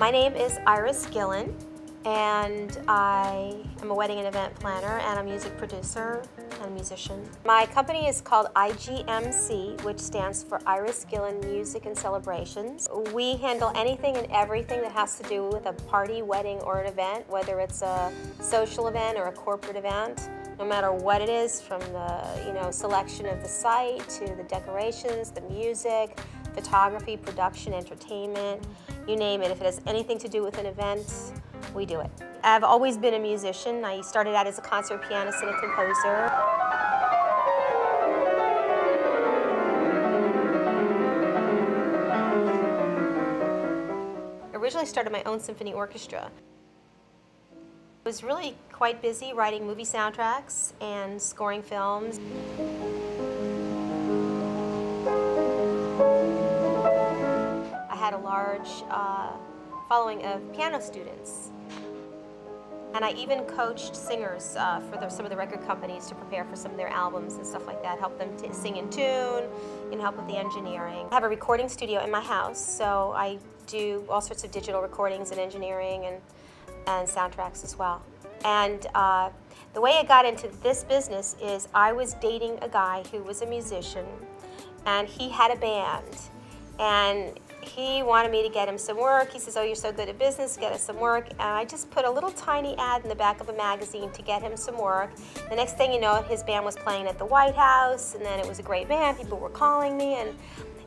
My name is Iris Gillen, and I am a wedding and event planner and a music producer and musician. My company is called IGMC, which stands for Iris Gillen Music and Celebrations. We handle anything and everything that has to do with a party, wedding, or an event, whether it's a social event or a corporate event. No matter what it is, from the selection of the site to the decorations, the music, photography, production, entertainment, you name it. If it has anything to do with an event, we do it. I've always been a musician. I started out as a concert pianist and a composer. I originally started my own symphony orchestra. I was really quite busy writing movie soundtracks and scoring films. I had a large following of piano students. And I even coached singers for some of the record companies to prepare for some of their albums and stuff like that, help them to sing in tune, and help with the engineering. I have a recording studio in my house, so I do all sorts of digital recordings and engineering and soundtracks as well. And the way I got into this business is I was dating a guy who was a musician, and he had a band, and he wanted me to get him some work. He says, "Oh, you're so good at business, get us some work." And I just put a little tiny ad in the back of a magazine to get him some work. The next thing you know, his band was playing at the White House, and then it was a great band. People were calling me, and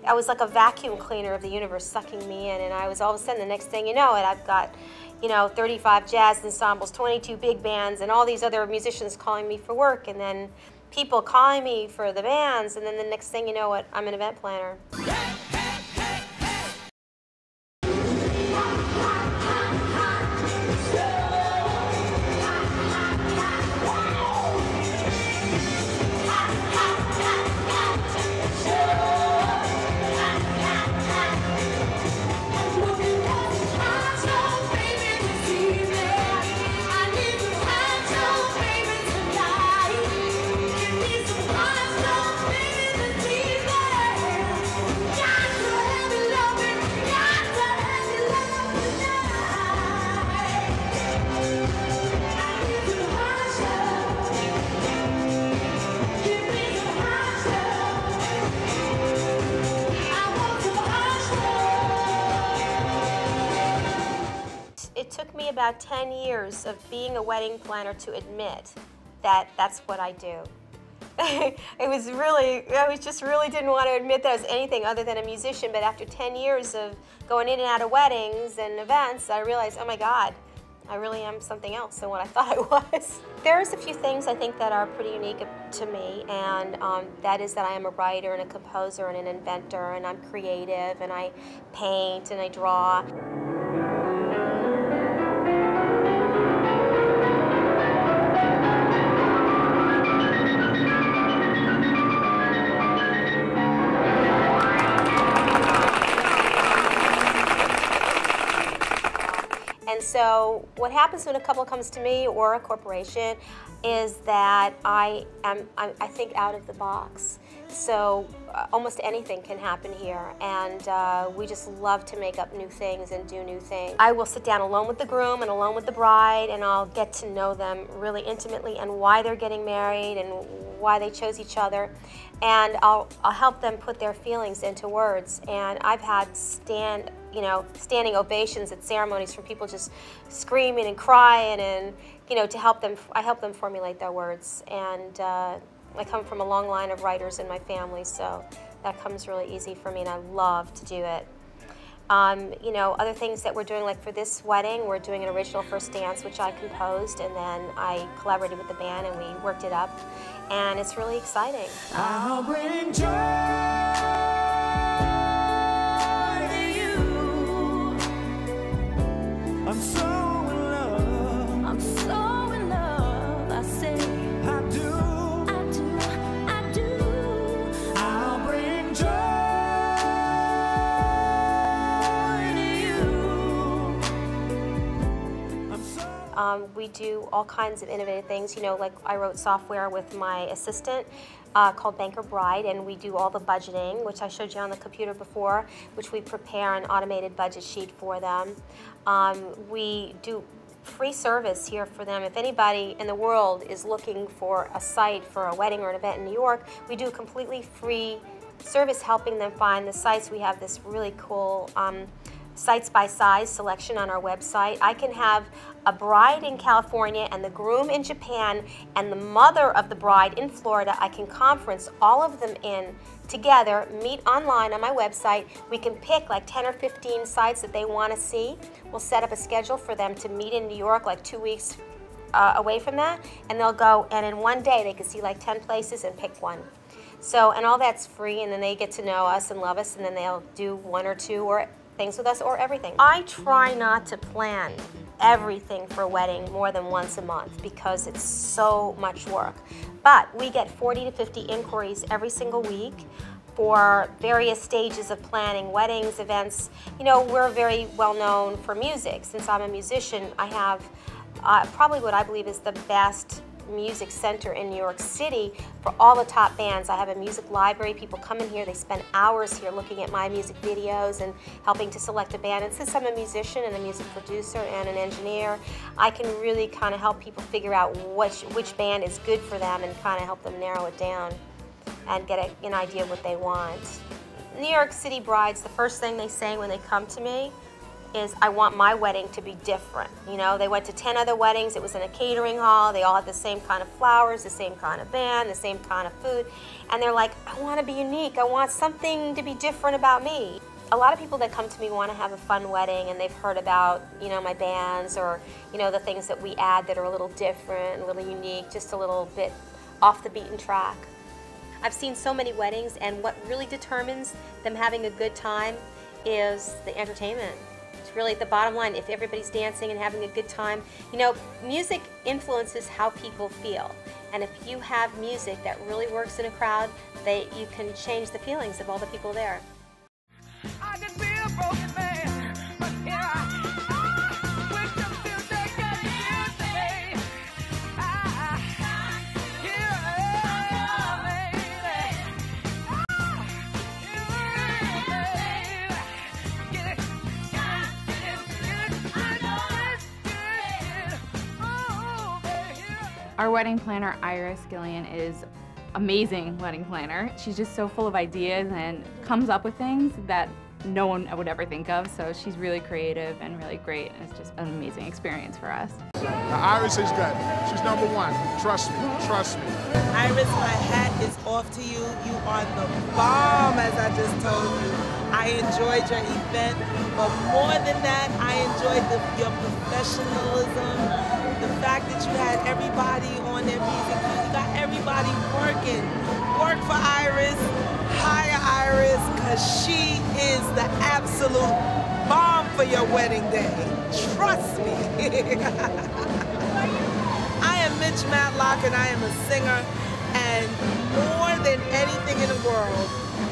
I was like a vacuum cleaner of the universe sucking me in. And I was all of a sudden, the next thing you know it, I've got 35 jazz ensembles, 22 big bands, and all these other musicians calling me for work, and then people calling me for the bands, and then the next thing you know it, I'm an event planner. It took me about 10 years of being a wedding planner to admit that that's what I do. I just really didn't want to admit that I was anything other than a musician, but after 10 years of going in and out of weddings and events, I realized, oh my God, I really am something else than what I thought I was. There's a few things I think that are pretty unique to me, and that is that I am a writer and a composer and an inventor, and I'm creative, and I paint and I draw. And so what happens when a couple comes to me or a corporation is that I think out of the box. So almost anything can happen here, and we just love to make up new things and do new things. I will sit down alone with the groom and alone with the bride, and I'll get to know them really intimately and why they're getting married and why they chose each other, and I'll help them put their feelings into words. And I've had standing ovations at ceremonies from people just screaming and crying, and I help them formulate their words. And I come from a long line of writers in my family, so that comes really easy for me, and I love to do it. Other things that we're doing, like for this wedding, we're doing an original first dance, which I composed, and then I collaborated with the band and we worked it up, and it's really exciting. I'll bring joy to you. I'm so in love. I'm so in love. I say I do. I'll bring joy to you. I'm so. We do all kinds of innovative things. Like I wrote software with my assistant called Banker Bride, and we do all the budgeting, which I showed you on the computer before, which we prepare an automated budget sheet for them. We do free service here for them. If anybody in the world is looking for a site for a wedding or an event in New York, we do a completely free service helping them find the sites. We have this really cool sites by size selection on our website. I can have a bride in California and the groom in Japan and the mother of the bride in Florida. I can conference all of them in together, meet online on my website. We can pick like 10 or 15 sites that they want to see. We'll set up a schedule for them to meet in New York like 2 weeks away from that, and they'll go, and in one day they can see like 10 places and pick one. So, and all that's free, and then they get to know us and love us, and then they'll do one or two or things with us or everything. I try not to plan everything for a wedding more than once a month because it's so much work. But we get 40 to 50 inquiries every single week for various stages of planning, weddings, events. You know, we're very well known for music. Since I'm a musician, I have probably what I believe is the best music center in New York City for all the top bands. I have a music library. People come in here, they spend hours here looking at my music videos and helping to select a band. And since I'm a musician and a music producer and an engineer, I can really kind of help people figure out which band is good for them and kind of help them narrow it down and get an idea of what they want. New York City brides, the first thing they say when they come to me is, I want my wedding to be different. You know, they went to 10 other weddings, it was in a catering hall, they all had the same kind of flowers, the same kind of band, the same kind of food, and they're like, I want to be unique, I want something to be different about me. A lot of people that come to me want to have a fun wedding, and they've heard about, you know, my bands or, you know, the things that we add that are a little different, a little unique, just a little bit off the beaten track. I've seen so many weddings, and what really determines them having a good time is the entertainment. It's really the bottom line. If everybody's dancing and having a good time, you know, music influences how people feel. And if you have music that really works in a crowd, you can change the feelings of all the people there. I could be a broken man, but here I wake up Tuesday, get Tuesday. Here I am, lady. Get it, oh, baby. Our wedding planner, Iris Gillian, is amazing wedding planner. She's just so full of ideas and comes up with things that no one would ever think of. So she's really creative and really great, and it's just an amazing experience for us. Now, Iris is good. She's number one. Trust me. Trust me. Iris, my hat is off to you. You are the bomb, as I just told you. I enjoyed your event, but more than that, I enjoyed your professionalism. The fact that you had everybody on their music, you got everybody working. Work for Iris, hire Iris, because she is the absolute bomb for your wedding day. Trust me. I am Mitch Matlock, and I am a singer, and more than anything in the world,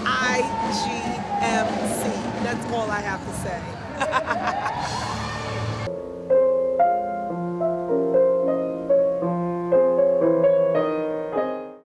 IGMC. That's all I have to say.